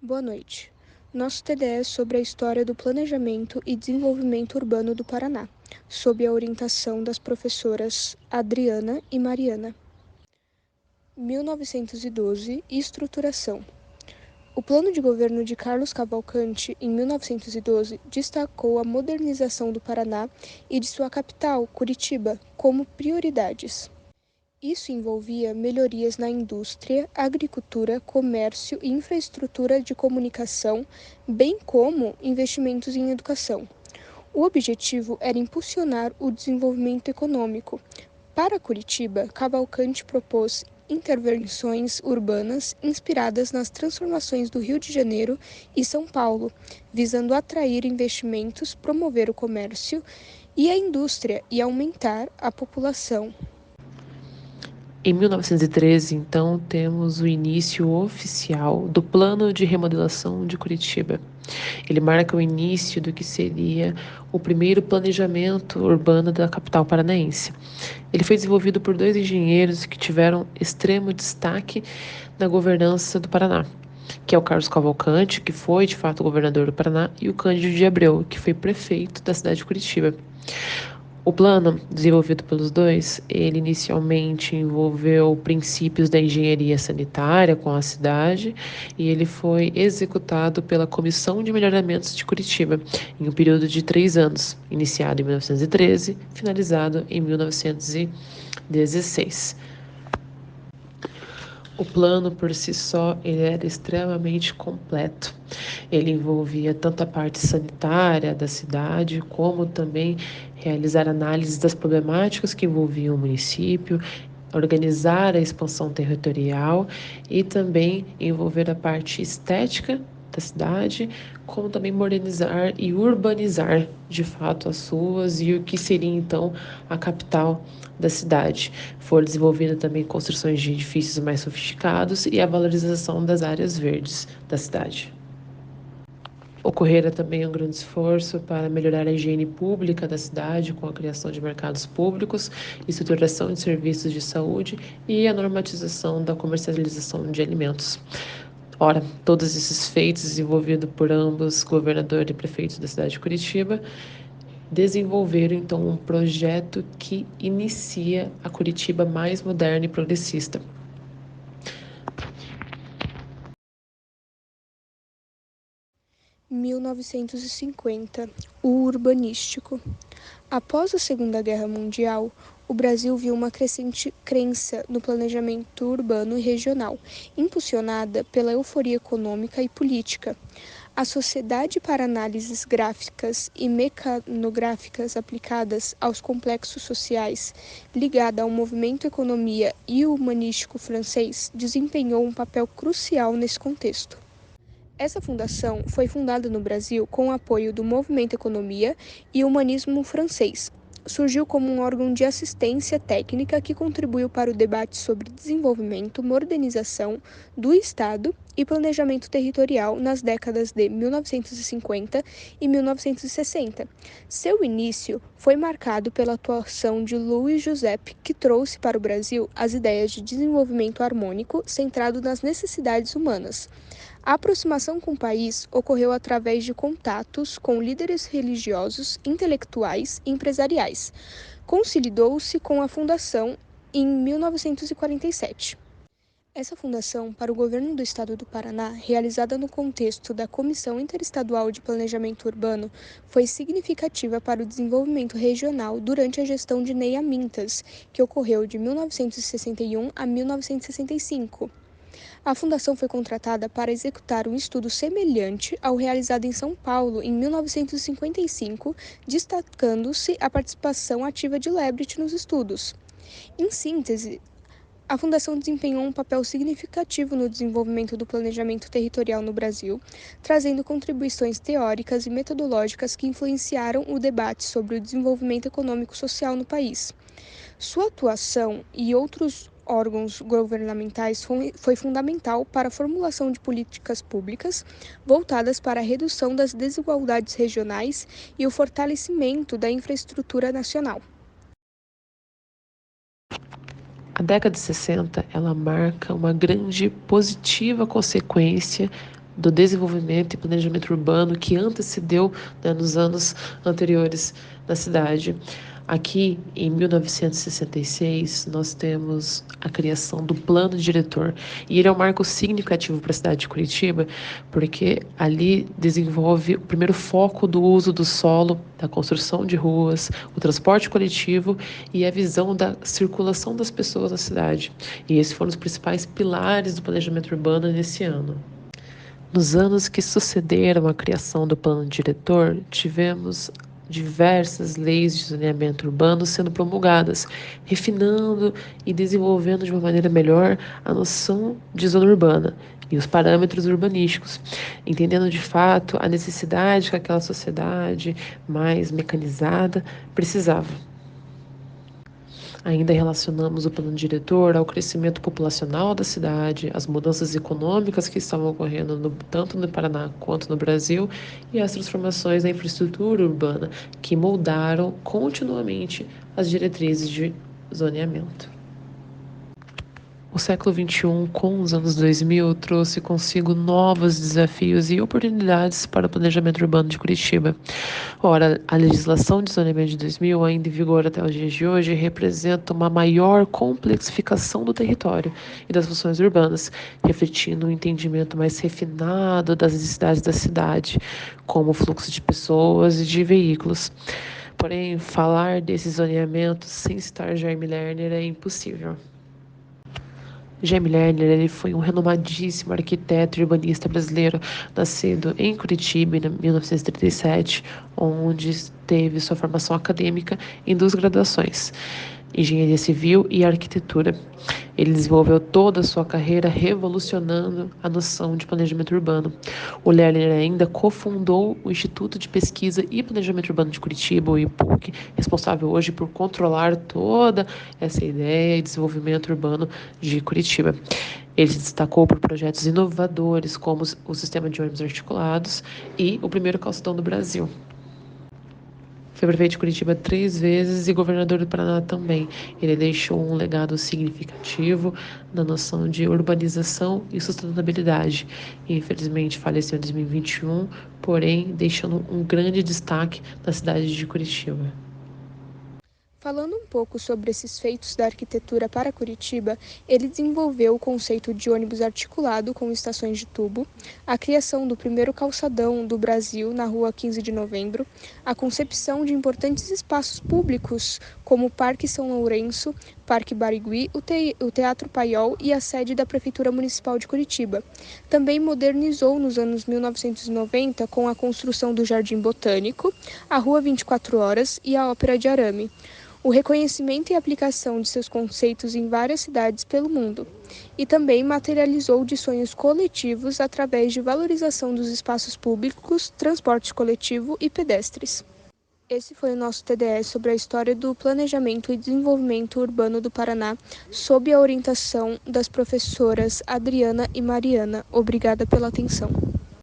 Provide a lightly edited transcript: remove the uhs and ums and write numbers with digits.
Boa noite. Nosso TDE é sobre a história do planejamento e desenvolvimento urbano do Paraná, sob a orientação das professoras Adriana e Mariana. 1912 e estruturação. O plano de governo de Carlos Cavalcante, em 1912, destacou a modernização do Paraná e de sua capital, Curitiba, como prioridades. Isso envolvia melhorias na indústria, agricultura, comércio e infraestrutura de comunicação, bem como investimentos em educação. O objetivo era impulsionar o desenvolvimento econômico. Para Curitiba, Cavalcante propôs intervenções urbanas inspiradas nas transformações do Rio de Janeiro e São Paulo, visando atrair investimentos, promover o comércio e a indústria e aumentar a população. Em 1913, então, temos o início oficial do Plano de Remodelação de Curitiba. Ele marca o início do que seria o primeiro planejamento urbano da capital paranaense. Ele foi desenvolvido por dois engenheiros que tiveram extremo destaque na governança do Paraná, que é o Carlos Cavalcante, que foi de fato governador do Paraná, e o Cândido de Abreu, que foi prefeito da cidade de Curitiba. O plano, desenvolvido pelos dois, ele inicialmente envolveu princípios da engenharia sanitária com a cidade e ele foi executado pela Comissão de Melhoramentos de Curitiba em um período de 3 anos, iniciado em 1913, finalizado em 1916. O plano por si só ele era extremamente completo. Ele envolvia tanto a parte sanitária da cidade, como também realizar análises das problemáticas que envolviam o município, organizar a expansão territorial e também envolver a parte estética da cidade, como também modernizar e urbanizar de fato as ruas e o que seria então a capital da cidade. Foram desenvolvidas também construções de edifícios mais sofisticados e a valorização das áreas verdes da cidade. Ocorrera também um grande esforço para melhorar a higiene pública da cidade, com a criação de mercados públicos, estruturação de serviços de saúde e a normatização da comercialização de alimentos. Ora, todos esses feitos desenvolvidos por ambos, governador e prefeito da cidade de Curitiba, desenvolveram então um projeto que inicia a Curitiba mais moderna e progressista. Em 1950, o urbanístico. Após a Segunda Guerra Mundial, o Brasil viu uma crescente crença no planejamento urbano e regional, impulsionada pela euforia econômica e política. A Sociedade para Análises Gráficas e Mecanográficas aplicadas aos complexos sociais, ligada ao movimento economia e humanístico francês, desempenhou um papel crucial nesse contexto. Essa fundação foi fundada no Brasil com o apoio do Movimento Economia e Humanismo francês. Surgiu como um órgão de assistência técnica que contribuiu para o debate sobre desenvolvimento, modernização do Estado e planejamento territorial nas décadas de 1950 e 1960. Seu início foi marcado pela atuação de Louis Joseph, que trouxe para o Brasil as ideias de desenvolvimento harmônico centrado nas necessidades humanas. A aproximação com o país ocorreu através de contatos com líderes religiosos, intelectuais e empresariais. Consolidou-se com a fundação em 1947. Essa fundação para o governo do estado do Paraná, realizada no contexto da Comissão Interestadual de Planejamento Urbano, foi significativa para o desenvolvimento regional durante a gestão de Ney Amintas, que ocorreu de 1961 a 1965. A fundação foi contratada para executar um estudo semelhante ao realizado em São Paulo em 1955, destacando-se a participação ativa de Leibniz nos estudos. Em síntese, a Fundação desempenhou um papel significativo no desenvolvimento do planejamento territorial no Brasil, trazendo contribuições teóricas e metodológicas que influenciaram o debate sobre o desenvolvimento econômico-social no país. Sua atuação e outros órgãos governamentais foi fundamental para a formulação de políticas públicas voltadas para a redução das desigualdades regionais e o fortalecimento da infraestrutura nacional. A década de 60, ela marca uma grande positiva consequência do desenvolvimento e planejamento urbano que antecedeu, né, nos anos anteriores na cidade. Aqui, em 1966, nós temos a criação do Plano Diretor. E ele é um marco significativo para a cidade de Curitiba, porque ali desenvolve o primeiro foco do uso do solo, da construção de ruas, o transporte coletivo e a visão da circulação das pessoas na cidade. E esses foram os principais pilares do planejamento urbano nesse ano. Nos anos que sucederam a criação do Plano Diretor, tivemos diversas leis de zoneamento urbano sendo promulgadas, refinando e desenvolvendo de uma maneira melhor a noção de zona urbana e os parâmetros urbanísticos, entendendo de fato a necessidade que aquela sociedade mais mecanizada precisava. Ainda relacionamos o plano diretor ao crescimento populacional da cidade, às mudanças econômicas que estavam ocorrendo tanto no Paraná quanto no Brasil e às transformações na infraestrutura urbana que moldaram continuamente as diretrizes de zoneamento. O século XXI, com os anos 2000, trouxe consigo novos desafios e oportunidades para o planejamento urbano de Curitiba. Ora, a legislação de zoneamento de 2000, ainda em vigor até os dias de hoje, representa uma maior complexificação do território e das funções urbanas, refletindo um entendimento mais refinado das necessidades da cidade, como o fluxo de pessoas e de veículos. Porém, falar desse zoneamento sem citar Jaime Lerner é impossível. Jaime Lerner, ele foi um renomadíssimo arquiteto e urbanista brasileiro, nascido em Curitiba em 1937, onde teve sua formação acadêmica em duas graduações, Engenharia Civil e Arquitetura. Ele desenvolveu toda a sua carreira revolucionando a noção de planejamento urbano. O Lerner ainda cofundou o Instituto de Pesquisa e Planejamento Urbano de Curitiba, o IPUC, responsável hoje por controlar toda essa ideia e desenvolvimento urbano de Curitiba. Ele se destacou por projetos inovadores, como o sistema de ônibus articulados e o primeiro calçadão do Brasil. Foi prefeito de Curitiba 3 vezes e governador do Paraná também. Ele deixou um legado significativo na noção de urbanização e sustentabilidade. Infelizmente faleceu em 2021, porém deixando um grande destaque na cidade de Curitiba. Falando um pouco sobre esses feitos da arquitetura para Curitiba, ele desenvolveu o conceito de ônibus articulado com estações de tubo, a criação do primeiro calçadão do Brasil na Rua 15 de Novembro, a concepção de importantes espaços públicos como o Parque São Lourenço, Parque Barigui, o Teatro Paiol e a sede da Prefeitura Municipal de Curitiba. Também modernizou nos anos 1990 com a construção do Jardim Botânico, a Rua 24 Horas e a Ópera de Arame. O reconhecimento e aplicação de seus conceitos em várias cidades pelo mundo, e também materializou de sonhos coletivos através de valorização dos espaços públicos, transporte coletivo e pedestres. Esse foi o nosso TDS sobre a história do planejamento e desenvolvimento urbano do Paraná, sob a orientação das professoras Adriana e Mariana. Obrigada pela atenção.